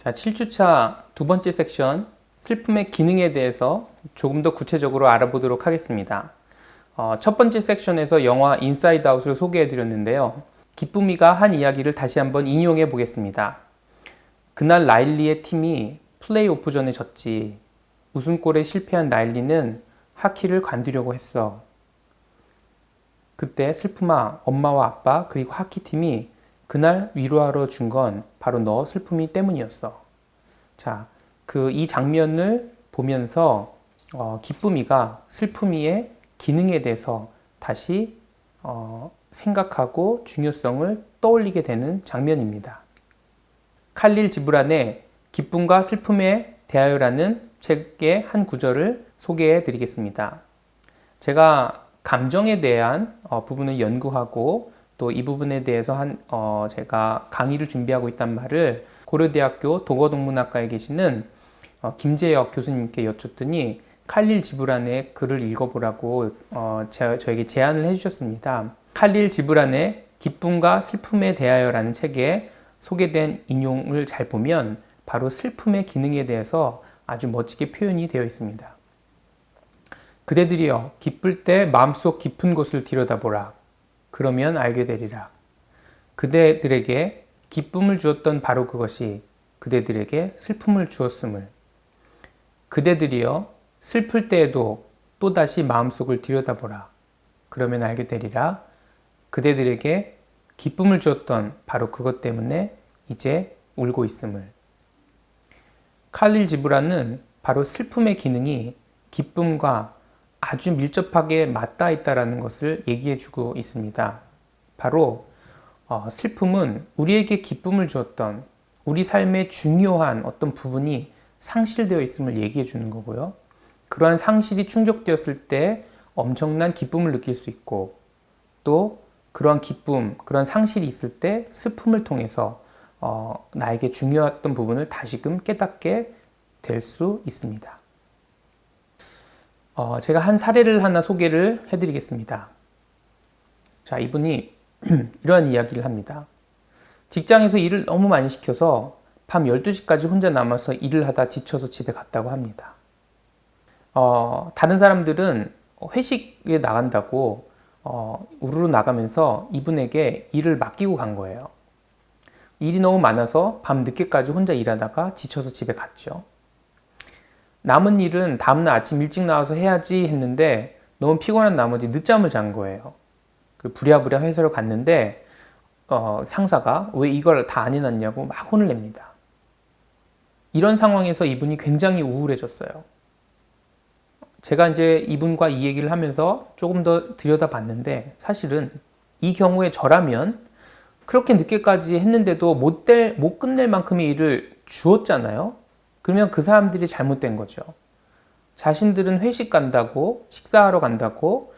자, 7주차 두 번째 섹션, 슬픔의 기능에 대해서 조금 더 구체적으로 알아보도록 하겠습니다. 첫 번째 섹션에서 영화 인사이드 아웃을 소개해 드렸는데요. 기쁨이가 한 이야기를 다시 한번 인용해 보겠습니다. 그날 라일리의 팀이 플레이오프전에 졌지. 우승골에 실패한 라일리는 하키를 관두려고 했어. 그때 슬픔아, 엄마와 아빠 그리고 하키팀이 그날 위로하러 준 건 바로 너 슬픔이 때문이었어. 자, 이 장면을 보면서 기쁨이가 슬픔이의 기능에 대해서 다시 생각하고 중요성을 떠올리게 되는 장면입니다. 칼릴 지브란의 기쁨과 슬픔에 대하여라는 책의 한 구절을 소개해 드리겠습니다. 제가 감정에 대한 부분을 연구하고 또 이 부분에 대해서 제가 강의를 준비하고 있단 말을 고려대학교 도거동문학과에 계시는 김재혁 교수님께 여쭙더니 칼릴 지브란의 글을 읽어보라고 저에게 제안을 해주셨습니다. 칼릴 지브란의 기쁨과 슬픔에 대하여라는 책에 소개된 인용을 잘 보면 바로 슬픔의 기능에 대해서 아주 멋지게 표현이 되어 있습니다. 그대들이여 기쁠 때 마음속 깊은 곳을 들여다보라. 그러면 알게 되리라. 그대들에게 기쁨을 주었던 바로 그것이 그대들에게 슬픔을 주었음을. 그대들이여 슬플 때에도 또다시 마음속을 들여다보라. 그러면 알게 되리라. 그대들에게 기쁨을 주었던 바로 그것 때문에 이제 울고 있음을. 칼릴 지브란은 바로 슬픔의 기능이 기쁨과 아주 밀접하게 맞닿아 있다는 것을 얘기해 주고 있습니다. 바로 슬픔은 우리에게 기쁨을 주었던 우리 삶의 중요한 어떤 부분이 상실되어 있음을 얘기해 주는 거고요. 그러한 상실이 충족되었을 때 엄청난 기쁨을 느낄 수 있고 또 그러한 기쁨, 그런 상실이 있을 때 슬픔을 통해서 나에게 중요했던 부분을 다시금 깨닫게 될 수 있습니다. 제가 한 사례를 하나 소개를 해드리겠습니다. 자, 이분이 이러한 이야기를 합니다. 직장에서 일을 너무 많이 시켜서 밤 12시까지 혼자 남아서 일을 하다 지쳐서 집에 갔다고 합니다. 다른 사람들은 회식에 나간다고 우르르 나가면서 이분에게 일을 맡기고 간 거예요. 일이 너무 많아서 밤 늦게까지 혼자 일하다가 지쳐서 집에 갔죠. 남은 일은 다음날 아침 일찍 나와서 해야지 했는데 너무 피곤한 나머지 늦잠을 잔 거예요. 부랴부랴 회사를 갔는데 상사가 왜 이걸 다 안 해놨냐고 막 혼을 냅니다. 이런 상황에서 이분이 굉장히 우울해졌어요. 제가 이제 이분과 이 얘기를 하면서 조금 더 들여다봤는데 사실은 이 경우에 저라면 그렇게 늦게까지 했는데도 못 끝낼 만큼의 일을 주었잖아요. 그러면 그 사람들이 잘못된 거죠. 자신들은 회식 간다고, 식사하러 간다고,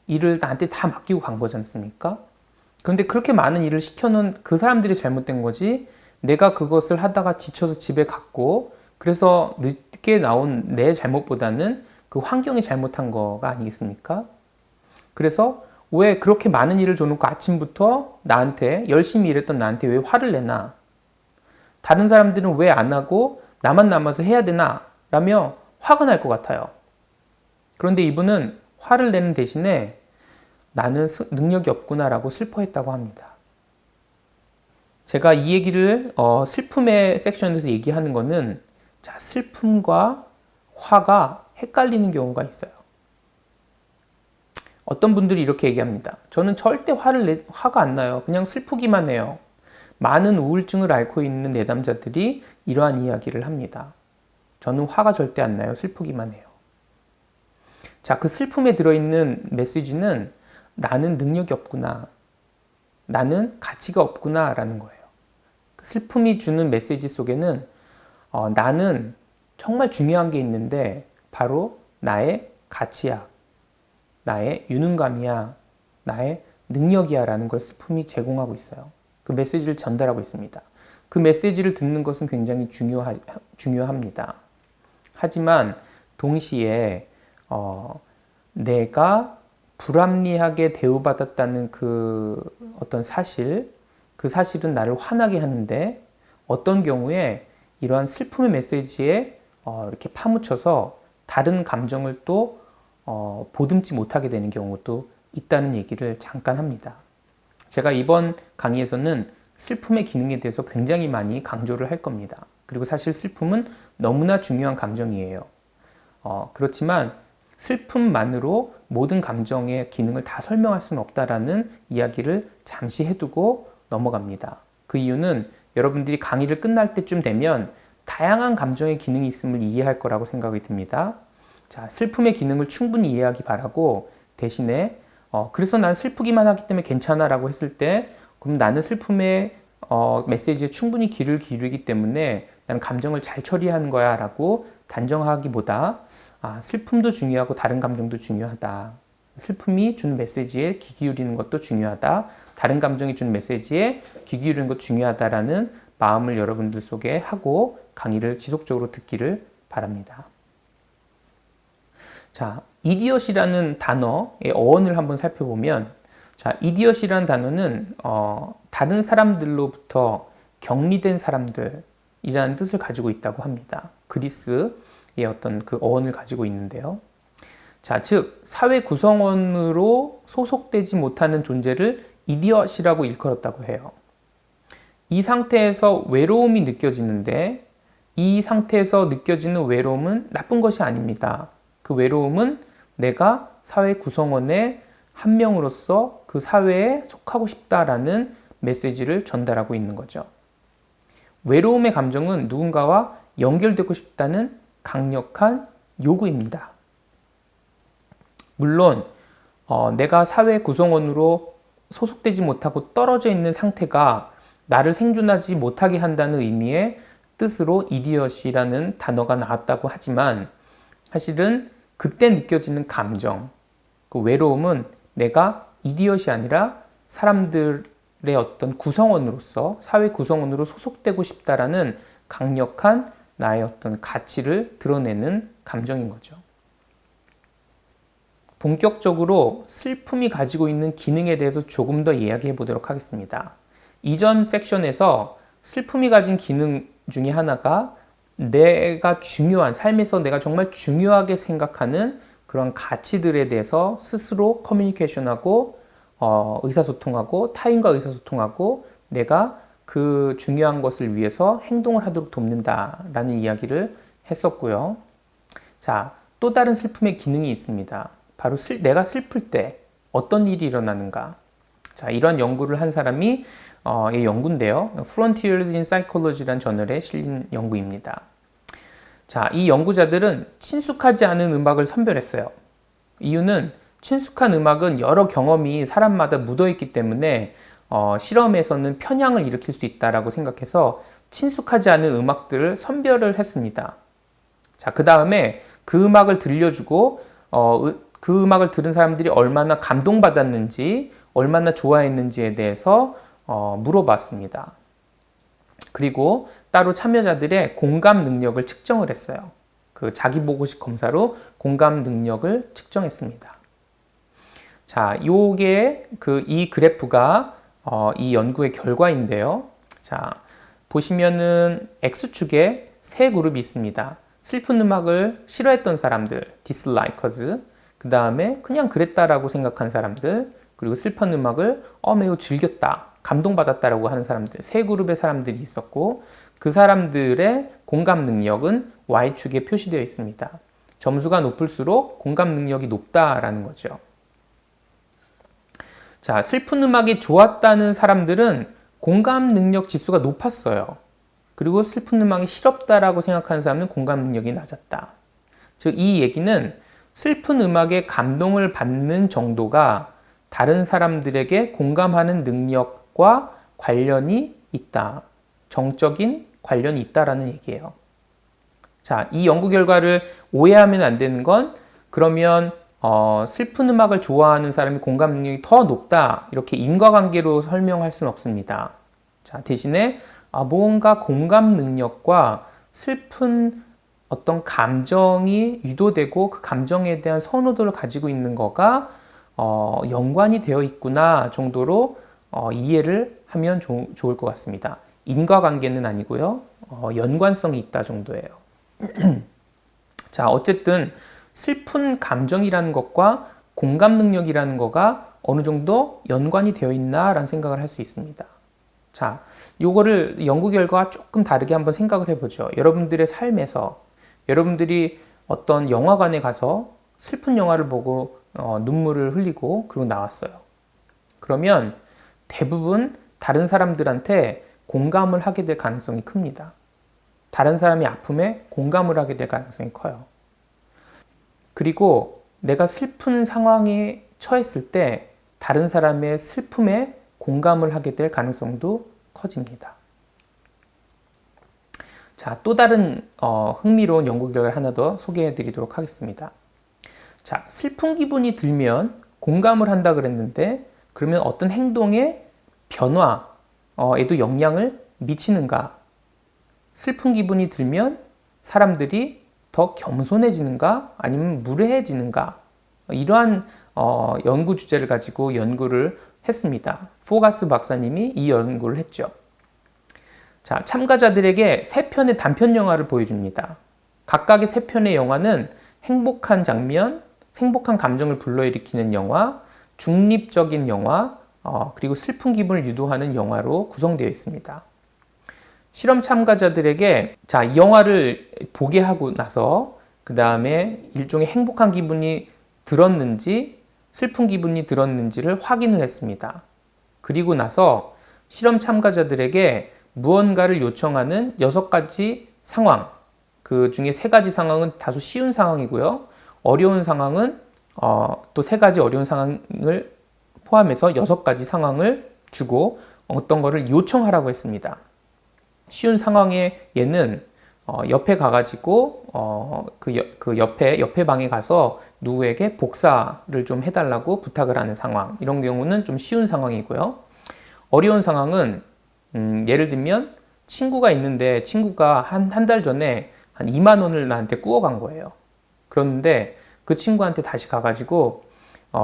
일을 나한테 다 맡기고 간 거지 않습니까? 그런데 그렇게 많은 일을 시켜놓은 그 사람들이 잘못된 거지, 내가 그것을 하다가 지쳐서 집에 갔고, 그래서 늦게 나온 내 잘못보다는 그 환경이 잘못한 거가 아니겠습니까? 그래서 왜 그렇게 많은 일을 줘놓고 아침부터 나한테, 열심히 일했던 나한테 왜 화를 내나? 다른 사람들은 왜 안 하고 나만 남아서 해야 되나? 라며 화가 날 것 같아요. 그런데 이분은 화를 내는 대신에 나는 능력이 없구나 라고 슬퍼했다고 합니다. 제가 이 얘기를 슬픔의 섹션에서 얘기하는 거는 슬픔과 화가 헷갈리는 경우가 있어요. 어떤 분들이 이렇게 얘기합니다. 저는 절대 화가 안 나요. 그냥 슬프기만 해요. 많은 우울증을 앓고 있는 내담자들이 이러한 이야기를 합니다. 저는 화가 절대 안 나요. 슬프기만 해요. 자, 그 슬픔에 들어있는 메시지는 나는 능력이 없구나. 나는 가치가 없구나 라는 거예요. 슬픔이 주는 메시지 속에는 나는 정말 중요한 게 있는데 바로 나의 가치야. 나의 유능감이야. 나의 능력이야 라는 걸 슬픔이 제공하고 있어요. 그 메시지를 전달하고 있습니다. 그 메시지를 듣는 것은 굉장히 중요합니다. 하지만 동시에 내가 불합리하게 대우받았다는 그 어떤 사실, 그 사실은 나를 화나게 하는데 어떤 경우에 이러한 슬픔의 메시지에 이렇게 파묻혀서 다른 감정을 또 보듬지 못하게 되는 경우도 있다는 얘기를 잠깐 합니다. 제가 이번 강의에서는 슬픔의 기능에 대해서 굉장히 많이 강조를 할 겁니다. 그리고 사실 슬픔은 너무나 중요한 감정이에요. 그렇지만 슬픔만으로 모든 감정의 기능을 다 설명할 수는 없다라는 이야기를 잠시 해두고 넘어갑니다. 그 이유는 여러분들이 강의를 끝날 때쯤 되면 다양한 감정의 기능이 있음을 이해할 거라고 생각이 듭니다. 자, 슬픔의 기능을 충분히 이해하기 바라고 대신에 그래서 난 슬프기만 하기 때문에 괜찮아 라고 했을 때 그럼 나는 슬픔의 메시지에 충분히 귀를 기울이기 때문에 나는 감정을 잘 처리하는 거야 라고 단정하기보다 슬픔도 중요하고 다른 감정도 중요하다. 슬픔이 주는 메시지에 귀 기울이는 것도 중요하다. 다른 감정이 주는 메시지에 귀 기울이는 것도 중요하다라는 마음을 여러분들 속에 하고 강의를 지속적으로 듣기를 바랍니다. 자, 이디엇이라는 단어의 어원을 한번 살펴보면 자, 이디엇이라는 단어는 다른 사람들로부터 격리된 사람들이라는 뜻을 가지고 있다고 합니다. 그리스의 어떤 그 어원을 가지고 있는데요. 자, 즉 사회 구성원으로 소속되지 못하는 존재를 이디엇이라고 일컬었다고 해요. 이 상태에서 외로움이 느껴지는데 이 상태에서 느껴지는 외로움은 나쁜 것이 아닙니다. 그 외로움은 내가 사회 구성원의 한 명으로서 그 사회에 속하고 싶다라는 메시지를 전달하고 있는 거죠. 외로움의 감정은 누군가와 연결되고 싶다는 강력한 요구입니다. 물론 내가 사회 구성원으로 소속되지 못하고 떨어져 있는 상태가 나를 생존하지 못하게 한다는 의미의 뜻으로 이디엇이라는 단어가 나왔다고 하지만 사실은 그때 느껴지는 감정, 그 외로움은 내가 이디엇이 아니라 사람들의 어떤 구성원으로서 사회 구성원으로 소속되고 싶다라는 강력한 나의 어떤 가치를 드러내는 감정인 거죠. 본격적으로 슬픔이 가지고 있는 기능에 대해서 조금 더 이야기해 보도록 하겠습니다. 이전 섹션에서 슬픔이 가진 기능 중에 하나가 내가 중요한, 삶에서 내가 정말 중요하게 생각하는 그런 가치들에 대해서 스스로 커뮤니케이션하고 의사소통하고 타인과 의사소통하고 내가 그 중요한 것을 위해서 행동을 하도록 돕는다라는 이야기를 했었고요. 자, 또 다른 슬픔의 기능이 있습니다. 바로 내가 슬플 때 어떤 일이 일어나는가. 자, 이런 연구를 한 사람이 이 연구인데요. Frontiers in Psychology라는 저널에 실린 연구입니다. 자, 이 연구자들은 친숙하지 않은 음악을 선별했어요. 이유는 친숙한 음악은 여러 경험이 사람마다 묻어있기 때문에 실험에서는 편향을 일으킬 수 있다고 생각해서 친숙하지 않은 음악들을 선별을 했습니다. 자, 그 다음에 그 음악을 들려주고 그 음악을 들은 사람들이 얼마나 감동받았는지 얼마나 좋아했는지에 대해서 물어봤습니다. 그리고 따로 참여자들의 공감 능력을 측정을 했어요. 그 자기보고식 검사로 공감 능력을 측정했습니다. 자, 요게 이 그래프가 이 연구의 결과인데요. 자, 보시면은 X축에 세 그룹이 있습니다. 슬픈 음악을 싫어했던 사람들, dislikers. 그 다음에 그냥 그랬다라고 생각한 사람들, 그리고 슬픈 음악을 매우 즐겼다, 감동받았다라고 하는 사람들, 세 그룹의 사람들이 있었고 그 사람들의 공감 능력은 Y축에 표시되어 있습니다. 점수가 높을수록 공감 능력이 높다라는 거죠. 자, 슬픈 음악이 좋았다는 사람들은 공감 능력 지수가 높았어요. 그리고 슬픈 음악이 싫었다라고 생각하는 사람은 공감 능력이 낮았다. 즉, 이 얘기는 슬픈 음악에 감동을 받는 정도가 다른 사람들에게 공감하는 능력과 관련이 있다. 정적인 관련이 있다라는 얘기예요. 자, 이 연구 결과를 오해하면 안 되는 건 그러면 슬픈 음악을 좋아하는 사람이 공감 능력이 더 높다, 이렇게 인과관계로 설명할 수는 없습니다. 자, 대신에 뭔가 공감 능력과 슬픈 어떤 감정이 유도되고 그 감정에 대한 선호도를 가지고 있는 거가 연관이 되어 있구나 정도로 이해를 하면 좋을 것 같습니다. 인과관계는 아니고요. 연관성이 있다 정도예요. 자, 어쨌든 슬픈 감정이라는 것과 공감 능력이라는 거가 어느 정도 연관이 되어 있나라는 생각을 할 수 있습니다. 자, 요거를 연구 결과와 조금 다르게 한번 생각을 해보죠. 여러분들의 삶에서 여러분들이 어떤 영화관에 가서 슬픈 영화를 보고 눈물을 흘리고 그리고 나왔어요. 그러면 대부분 다른 사람들한테 공감을 하게 될 가능성이 큽니다. 다른 사람의 아픔에 공감을 하게 될 가능성이 커요. 그리고 내가 슬픈 상황에 처했을 때 다른 사람의 슬픔에 공감을 하게 될 가능성도 커집니다. 자, 또 다른 흥미로운 연구 결과를 하나 더 소개해 드리도록 하겠습니다. 자, 슬픈 기분이 들면 공감을 한다 그랬는데 그러면 어떤 행동의 변화에도 영향을 미치는가? 슬픈 기분이 들면 사람들이 더 겸손해지는가? 아니면 무례해지는가? 이러한 연구 주제를 가지고 연구를 했습니다. 포가스 박사님이 이 연구를 했죠. 자, 참가자들에게 3편의 단편 영화를 보여줍니다. 각각의 3편의 영화는 행복한 장면, 행복한 감정을 불러일으키는 영화, 중립적인 영화, 그리고 슬픈 기분을 유도하는 영화로 구성되어 있습니다. 실험 참가자들에게 자, 이 영화를 보게 하고 나서 그 다음에 일종의 행복한 기분이 들었는지 슬픈 기분이 들었는지를 확인을 했습니다. 그리고 나서 실험 참가자들에게 무언가를 요청하는 6가지 상황, 그 중에 3가지 상황은 다소 쉬운 상황이고요. 어려운 상황은 또 3가지 어려운 상황을 포함해서 6가지 상황을 주고 어떤 거를 요청하라고 했습니다. 쉬운 상황에 얘는 옆에 가가지고 그 옆에 방에 가서 누구에게 복사를 좀 해달라고 부탁을 하는 상황, 이런 경우는 좀 쉬운 상황이고요. 어려운 상황은 예를 들면 친구가 있는데 친구가 한 달 전에 한 2만 원을 나한테 꾸어간 거예요. 그런데 그 친구한테 다시 가가지고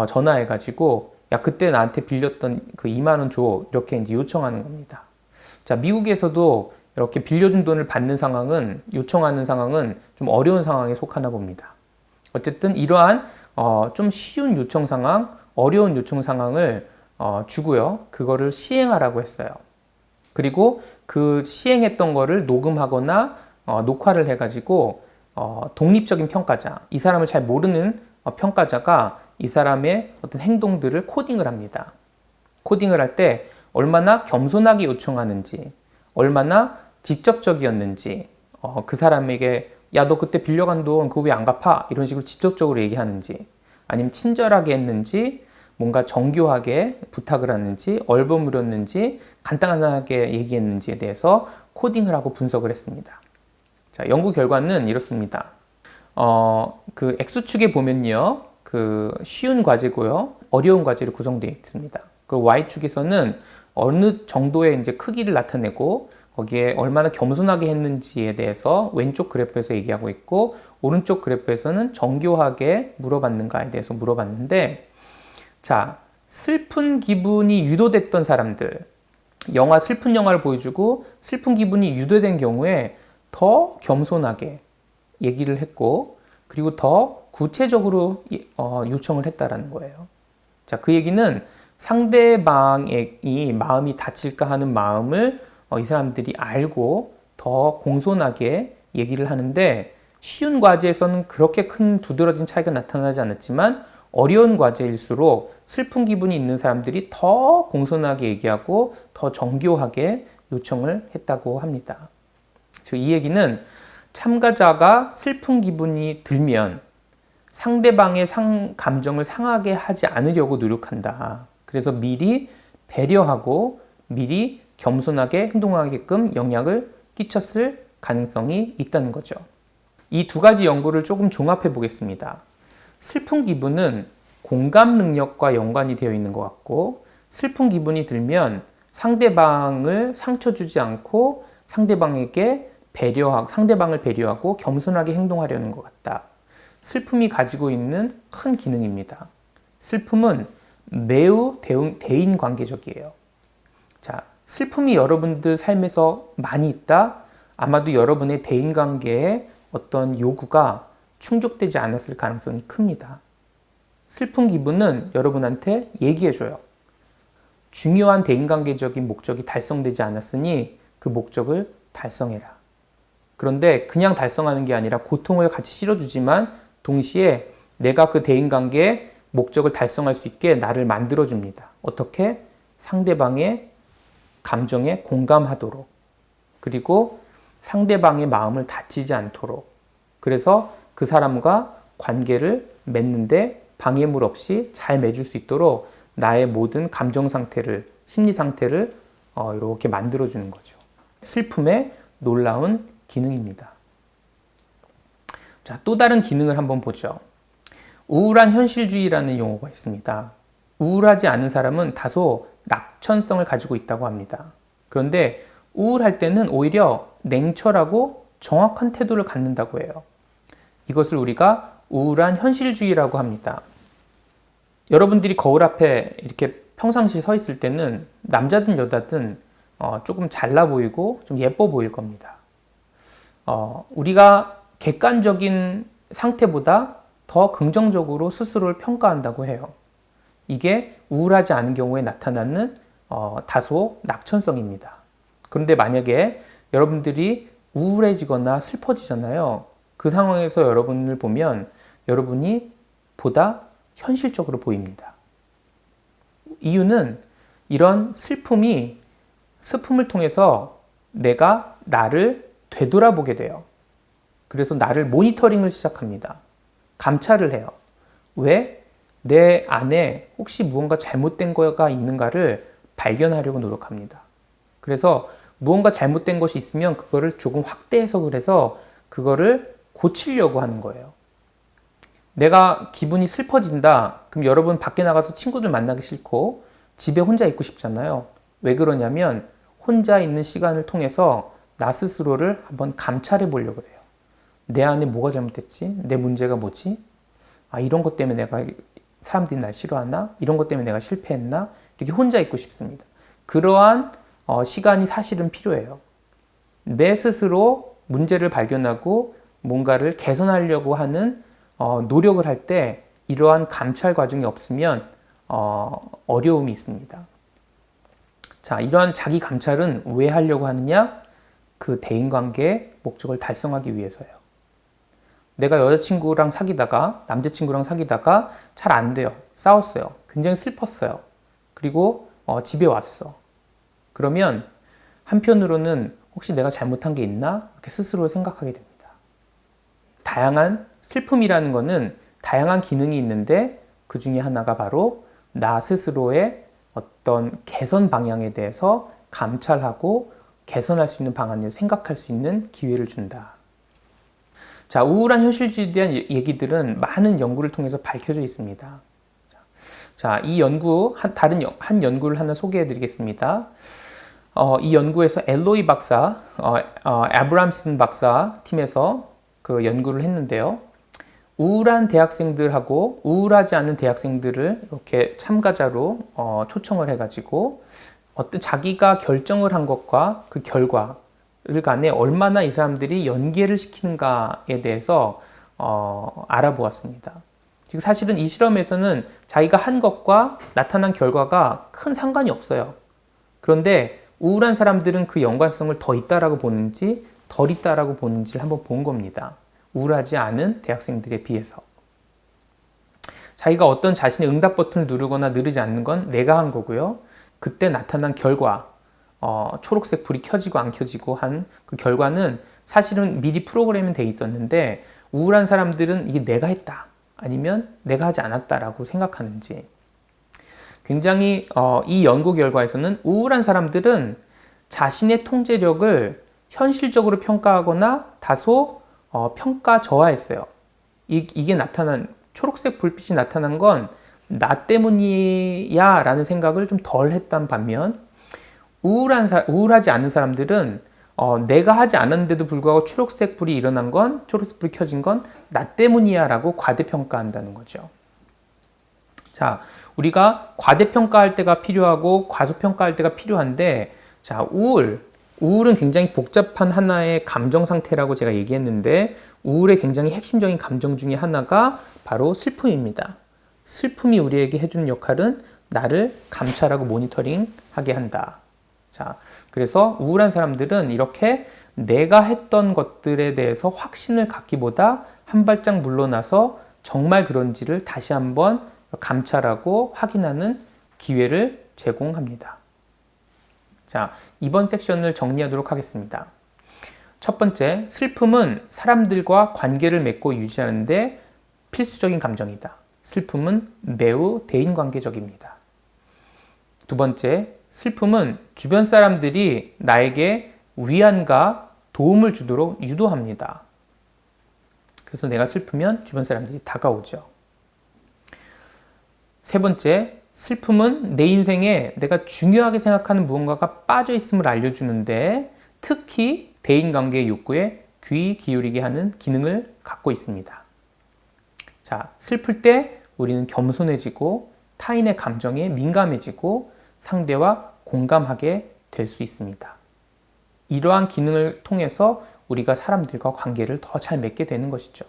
전화해가지고 야, 그때 나한테 빌렸던 그 2만 원 줘, 이렇게 이제 요청하는 겁니다. 자, 미국에서도 이렇게 빌려준 돈을 받는 상황은, 요청하는 상황은 좀 어려운 상황에 속하나 봅니다. 어쨌든 이러한 좀 쉬운 요청 상황, 어려운 요청 상황을 주고요. 그거를 시행하라고 했어요. 그리고 그 시행했던 거를 녹음하거나 녹화를 해가지고 독립적인 평가자, 이 사람을 잘 모르는 평가자가 이 사람의 어떤 행동들을 코딩을 합니다. 코딩을 할 때 얼마나 겸손하게 요청하는지, 얼마나 직접적이었는지, 그 사람에게 야, 너 그때 빌려간 돈 그거 왜 안 갚아? 이런 식으로 직접적으로 얘기하는지, 아니면 친절하게 했는지, 뭔가 정교하게 부탁을 했는지, 얼버무렸는지, 간단하게 얘기했는지에 대해서 코딩을 하고 분석을 했습니다. 자, 연구 결과는 이렇습니다. 그 X축에 보면요, 그 쉬운 과제고요, 어려운 과제로 구성되어 있습니다. 그 Y축에서는 어느 정도의 이제 크기를 나타내고 거기에 얼마나 겸손하게 했는지에 대해서 왼쪽 그래프에서 얘기하고 있고, 오른쪽 그래프에서는 정교하게 물어봤는가에 대해서 물어봤는데, 자, 슬픈 기분이 유도됐던 사람들, 슬픈 영화를 보여주고 슬픈 기분이 유도된 경우에 더 겸손하게 얘기를 했고, 그리고 더 구체적으로 요청을 했다라는 거예요. 자, 그 얘기는 상대방이 마음이 다칠까 하는 마음을 이 사람들이 알고 더 공손하게 얘기를 하는데, 쉬운 과제에서는 그렇게 큰 두드러진 차이가 나타나지 않았지만 어려운 과제일수록 슬픈 기분이 있는 사람들이 더 공손하게 얘기하고 더 정교하게 요청을 했다고 합니다. 즉, 이 얘기는 참가자가 슬픈 기분이 들면 상대방의 감정을 상하게 하지 않으려고 노력한다. 그래서 미리 배려하고 미리 겸손하게 행동하게끔 영향을 끼쳤을 가능성이 있다는 거죠. 이 2가지 연구를 조금 종합해 보겠습니다. 슬픈 기분은 공감 능력과 연관이 되어 있는 것 같고, 슬픈 기분이 들면 상대방을 상처 주지 않고 상대방을 배려하고 겸손하게 행동하려는 것 같다. 슬픔이 가지고 있는 큰 기능입니다. 슬픔은 매우 대인 관계적이에요. 자, 슬픔이 여러분들 삶에서 많이 있다? 아마도 여러분의 대인관계에 어떤 요구가 충족되지 않았을 가능성이 큽니다. 슬픈 기분은 여러분한테 얘기해줘요. 중요한 대인관계적인 목적이 달성되지 않았으니 그 목적을 달성해라. 그런데 그냥 달성하는 게 아니라 고통을 같이 실어주지만 동시에 내가 그 대인관계의 목적을 달성할 수 있게 나를 만들어줍니다. 어떻게? 상대방의 감정에 공감하도록, 그리고 상대방의 마음을 다치지 않도록, 그래서 그 사람과 관계를 맺는데 방해물 없이 잘 맺을 수 있도록 나의 모든 감정 상태를, 심리 상태를 이렇게 만들어주는 거죠. 슬픔의 놀라운 기능입니다. 자, 또 다른 기능을 한번 보죠. 우울한 현실주의라는 용어가 있습니다. 우울하지 않은 사람은 다소 낙천성을 가지고 있다고 합니다. 그런데 우울할 때는 오히려 냉철하고 정확한 태도를 갖는다고 해요. 이것을 우리가 우울한 현실주의라고 합니다. 여러분들이 거울 앞에 이렇게 평상시 서 있을 때는 남자든 여자든 조금 잘나 보이고 좀 예뻐 보일 겁니다. 우리가 객관적인 상태보다 더 긍정적으로 스스로를 평가한다고 해요. 이게 우울하지 않은 경우에 나타나는 다소 낙천성입니다. 그런데 만약에 여러분들이 우울해지거나 슬퍼지잖아요. 그 상황에서 여러분을 보면 여러분이 보다 현실적으로 보입니다. 이유는 이런 슬픔을 통해서 내가 나를 되돌아보게 돼요. 그래서 나를 모니터링을 시작합니다. 감찰을 해요. 왜? 내 안에 혹시 무언가 잘못된 거가 있는가를 발견하려고 노력합니다. 그래서 무언가 잘못된 것이 있으면 그거를 조금 확대 해석을 해서 그거를 고치려고 하는 거예요. 내가 기분이 슬퍼진다. 그럼 여러분 밖에 나가서 친구들 만나기 싫고 집에 혼자 있고 싶잖아요. 왜 그러냐면 혼자 있는 시간을 통해서 나 스스로를 한번 감찰해 보려고 해요. 내 안에 뭐가 잘못됐지? 내 문제가 뭐지? 이런 것 때문에 내가 사람들이 날 싫어하나? 이런 것 때문에 내가 실패했나? 이렇게 혼자 있고 싶습니다. 그러한 시간이 사실은 필요해요. 내 스스로 문제를 발견하고 뭔가를 개선하려고 하는 노력을 할 때 이러한 감찰 과정이 없으면 어려움이 있습니다. 자, 이러한 자기 감찰은 왜 하려고 하느냐? 그 대인관계의 목적을 달성하기 위해서예요. 내가 여자친구랑 사귀다가 남자친구랑 사귀다가 잘 안 돼요. 싸웠어요. 굉장히 슬펐어요. 그리고 집에 왔어. 그러면 한편으로는 혹시 내가 잘못한 게 있나? 이렇게 스스로 생각하게 됩니다. 다양한 슬픔이라는 것은 다양한 기능이 있는데 그 중에 하나가 바로 나 스스로의 어떤 개선 방향에 대해서 감찰하고 개선할 수 있는 방안을 생각할 수 있는 기회를 준다. 자, 우울한 현실주의에 대한 얘기들은 많은 연구를 통해서 밝혀져 있습니다. 자, 이 연구, 한 연구를 하나 소개해 드리겠습니다. 이 연구에서 엘로이 박사, 아브람슨 박사 팀에서 그 연구를 했는데요. 우울한 대학생들하고 우울하지 않은 대학생들을 이렇게 참가자로 초청을 해가지고 어떤 자기가 결정을 한 것과 그 결과를 간에 얼마나 이 사람들이 연계를 시키는가에 대해서 알아보았습니다. 즉 사실은 이 실험에서는 자기가 한 것과 나타난 결과가 큰 상관이 없어요. 그런데 우울한 사람들은 그 연관성을 더 있다라고 보는지 덜 있다라고 보는지를 한번 본 겁니다. 우울하지 않은 대학생들에 비해서. 자기가 어떤 자신의 응답 버튼을 누르거나 누르지 않는 건 내가 한 거고요. 그때 나타난 결과, 초록색 불이 켜지고 안 켜지고 한 그 결과는 사실은 미리 프로그래밍 돼 있었는데 우울한 사람들은 이게 내가 했다 아니면 내가 하지 않았다라고 생각하는지. 굉장히 이 연구 결과에서는 우울한 사람들은 자신의 통제력을 현실적으로 평가하거나 다소 평가 저하했어요. 이게 초록색 불빛이 나타난 건 나 때문이야 라는 생각을 좀 덜 했단 반면 우울하지 않은 사람들은 내가 하지 않았는데도 불구하고 초록색 불이 켜진 건 나 때문이야 라고 과대평가한다는 거죠. 자, 우리가 과대평가할 때가 필요하고 과소평가할 때가 필요한데 자, 우울은 굉장히 복잡한 하나의 감정 상태라고 제가 얘기했는데 우울의 굉장히 핵심적인 감정 중에 하나가 바로 슬픔입니다. 슬픔이 우리에게 해주는 역할은 나를 감찰하고 모니터링하게 한다. 자, 그래서 우울한 사람들은 이렇게 내가 했던 것들에 대해서 확신을 갖기보다 한 발짝 물러나서 정말 그런지를 다시 한번 감찰하고 확인하는 기회를 제공합니다. 자, 이번 섹션을 정리하도록 하겠습니다. 첫 번째, 슬픔은 사람들과 관계를 맺고 유지하는데 필수적인 감정이다. 슬픔은 매우 대인관계적입니다. 두 번째, 슬픔은 주변 사람들이 나에게 위안과 도움을 주도록 유도합니다. 그래서 내가 슬프면 주변 사람들이 다가오죠. 세 번째, 슬픔은 내 인생에 내가 중요하게 생각하는 무언가가 빠져 있음을 알려주는데 특히 대인관계의 욕구에 귀 기울이게 하는 기능을 갖고 있습니다. 자, 슬플 때 우리는 겸손해지고 타인의 감정에 민감해지고 상대와 공감하게 될 수 있습니다. 이러한 기능을 통해서 우리가 사람들과 관계를 더 잘 맺게 되는 것이죠.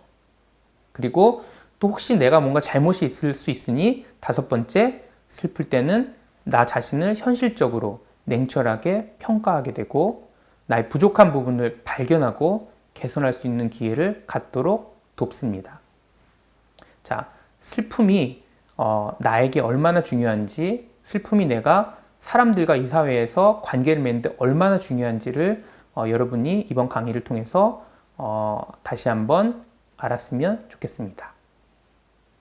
그리고 또 혹시 내가 뭔가 잘못이 있을 수 있으니 다섯 번째, 슬플 때는 나 자신을 현실적으로 냉철하게 평가하게 되고 나의 부족한 부분을 발견하고 개선할 수 있는 기회를 갖도록 돕습니다. 자, 슬픔이 나에게 얼마나 중요한지, 슬픔이 내가 사람들과 이 사회에서 관계를 맺는데 얼마나 중요한지를 여러분이 이번 강의를 통해서 다시 한번 알았으면 좋겠습니다.